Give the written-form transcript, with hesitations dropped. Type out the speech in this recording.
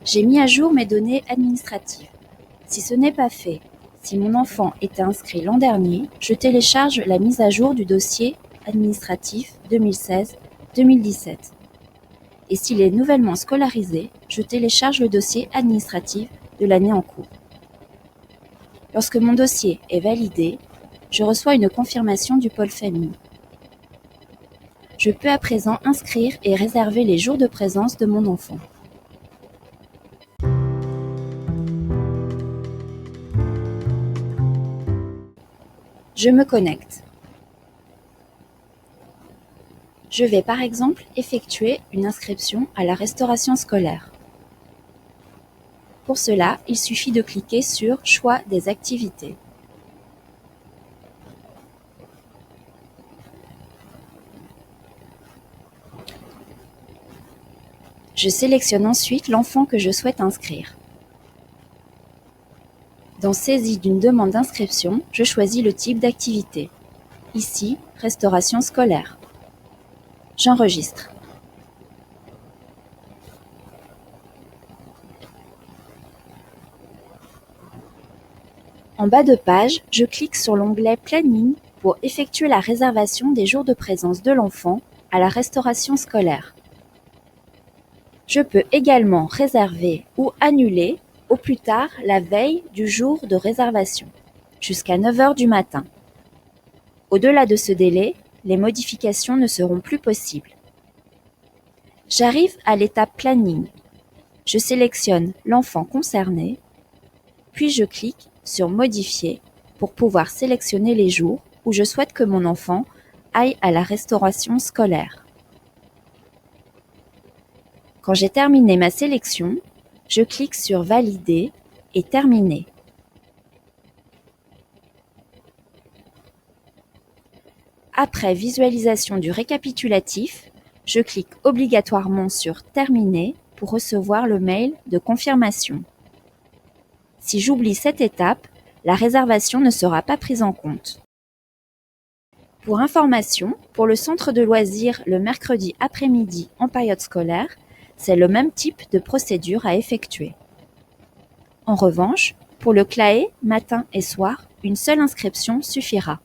J'ai mis à jour mes données administratives. Si ce n'est pas fait, si mon enfant était inscrit l'an dernier, je télécharge la mise à jour du dossier administratif 2016-2017. Et s'il est nouvellement scolarisé, je télécharge le dossier administratif de l'année en cours. Lorsque mon dossier est validé, je reçois une confirmation du pôle famille. Je peux à présent inscrire et réserver les jours de présence de mon enfant. Je me connecte. Je vais par exemple effectuer une inscription à la restauration scolaire. Pour cela, il suffit de cliquer sur « Choix des activités ». Je sélectionne ensuite l'enfant que je souhaite inscrire. Dans Saisie d'une demande d'inscription, je choisis le type d'activité. Ici, restauration scolaire. J'enregistre. En bas de page, je clique sur l'onglet Planning pour effectuer la réservation des jours de présence de l'enfant à la restauration scolaire. Je peux également réserver ou annuler au plus tard la veille du jour de réservation, jusqu'à 9 h du matin. Au-delà de ce délai, les modifications ne seront plus possibles. J'arrive à l'étape Planning. Je sélectionne l'enfant concerné, puis je clique sur Modifier pour pouvoir sélectionner les jours où je souhaite que mon enfant aille à la restauration scolaire. Quand j'ai terminé ma sélection, je clique sur Valider et Terminer. Après visualisation du récapitulatif, je clique obligatoirement sur Terminer pour recevoir le mail de confirmation. Si j'oublie cette étape, la réservation ne sera pas prise en compte. Pour information, pour le centre de loisirs le mercredi après-midi en période scolaire, c'est le même type de procédure à effectuer. En revanche, pour le CLAE, matin et soir, une seule inscription suffira.